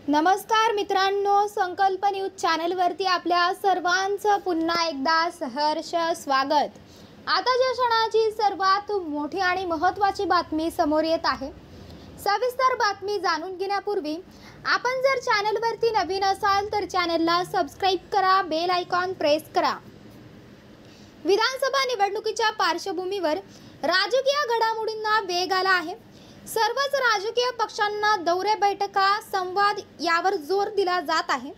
नमस्कार मित्रांनो, संकल्प न्यूज चॅनलवरती आपल्या सर्वांचं पुन्हा एकदा सहर्ष स्वागत। आताच्या क्षणाची सर्वात मोठी आणि महत्त्वाची बातमी समोर येत आहे। सविस्तर बातमी जाणून घेण्यापूर्वी आपण जर चॅनलवरती नवीन असाल तर चॅनलला सबस्क्राइब करा, बेल आयकॉन प्रेस करा। विधानसभा निवडणुकीच्या पार्श्वभूमीवर राजकीय घडामोडींना वेग आला आहे। सर्वच राजकीय पक्षांना दौरे, बैठका, संवाद यावर जोर दिला जात आहे।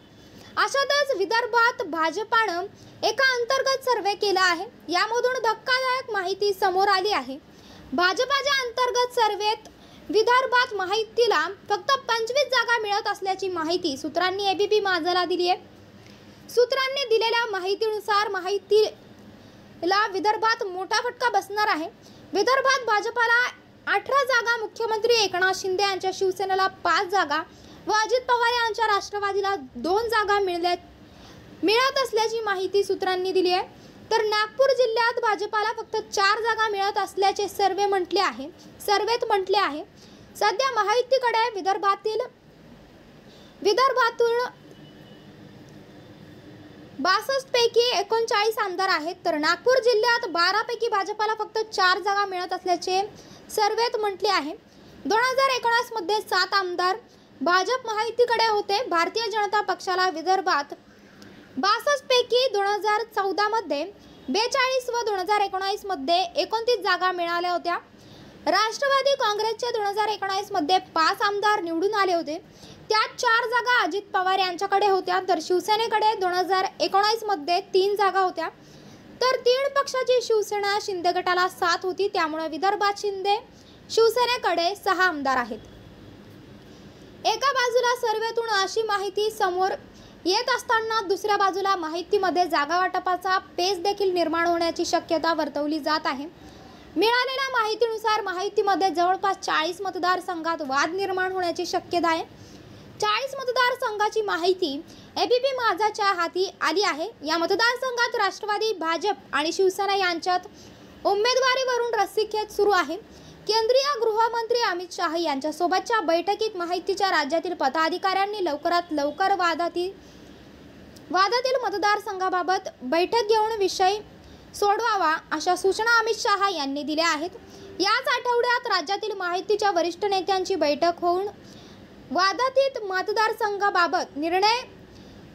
अशातच विदर्भात भाजपानं एका अंतर्गत सर्वे केला आहे। यामधून धक्कादायक माहिती समोर आली आहे। भाजपाच्या अंतर्गत सर्वेत विदर्भात माहितीला फक्त 25 जागा मिळत असल्याची माहिती सूत्रांनी एबीपी माझाला दिली आहे। सूत्रांनी दिलेल्या माहितीनुसार माहितीला विदर्भात मोठा फटका बसणार आहे। विदर्भात भाजपाला 18 जागा, मुख्यमंत्री एकनाथ शिंदे यांच्या शिवसेनेला 5 जागा व अजित पवार यांच्या राष्ट्रवादीला 2 जागा मिळत असल्याची माहिती सूत्रांनी दिली आहे। तर नागपूर जिल्ह्यात भाजपाला फक्त 4 जागा मिळत असल्याचे सर्वेत म्हटले आहे। सध्या माहितीकडे विदर्भातून 62 पैकी 39 आमदार आहेत, तर नागपूर जिल्ह्यात 12 पैकी भाजपाला फक्त 4 जागा मिळत असल्याचे सर्वेत म्हटले आहे। 2019 मध्ये 7 आमदार भाजप माहितीकडे होते। भारतीय जनता पक्षाला विदर्भात 62 पैकी 2014 मध्ये 42 व 2019 मध्ये 29 जागा मिळाल्या होत्या। राष्ट्रवादी काँग्रेसचे 2019 मध्ये 5 आमदार निवडून आले होते, त्यात 4 जागा अजित पवार यांच्याकडे होत्या, तर शिवसेनेकडे 2019 मध्ये 3 जागा होत्या। तर 3 पक्षाची शिवसेना शिंदे गटाला 7 होती, त्यामुळे विदर्भात शिवसेनेकडे 6 आमदार आहेत। एका बाजूला सर्वेतून अशी माहिती समोर येत असताना दुसऱ्या बाजूला माहितीमध्ये जागा वाटपाचा पेच देखील निर्माण होण्याची शक्यता वर्तवली जात आहे। मिळालेल्या माहितीनुसार माहितीमध्ये जवळपास 40 मतदारसंघात वाद निर्माण होण्याची शक्यता आहे। 40 मतदारसंघाची माहिती एबीपी माझाच्या हाती आली आहे। या मतदारसंघात राष्ट्रवादी, भाजप आणि शिवसेना यांच्यात उमेदवारीवरून रस्सीखेच सुरू आहे। केंद्रीय गृहमंत्री अमित शाह यांच्या सोबतच्या बैठकीत माहितीच्या राज्यातील पदाधिकाऱ्यांनी लवकरात लवकर वादातील मतदारसंघाबाबत बैठक घेऊन विषय सोडवावा अशा सूचना अमित शाह यांनी दिल्या आहेत। याच आठवड्यात राज्यातील माहितीच्या वरिष्ठ नेत्यांची बैठक होऊन वादातीत मतदारसंघाबाबत निर्णय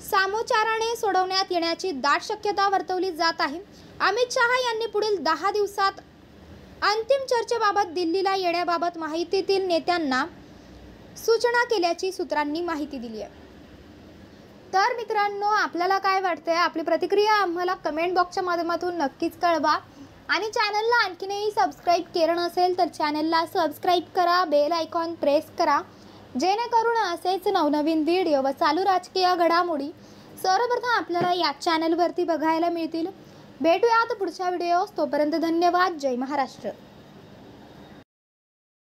सामोच्चाराने सोडवण्यात येण्याची दाट शक्यता वर्तवली जात आहे। अमित शाह यांनी पुढील 10 दिवसात अंतिम चर्चेबाबत दिल्लीला येण्याबाबत माहितीतील नेत्यांना सूचना केल्याची सूत्रांनी माहिती दिली आहे। तर मित्रांनो, आपल्याला काय वाटतंय? आपली प्रतिक्रिया आम्हाला कमेंट बॉक्सच्या माध्यमातून नक्कीच कळवा आणि चॅनलला आणखीनही सबस्क्राइब केलं नसेल तर चॅनलला सबस्क्राइब करा, बेल आयकॉन प्रेस करा, जेणेकरून असेच नवनवीन व्हिडिओ व चालू राजकीय घडामोडी सर्वप्रथम आपल्याला या चॅनलवरती बघायला मिळतील। भेटूयात पुढच्या व्हिडिओस, तोपर्यंत धन्यवाद। जय महाराष्ट्र।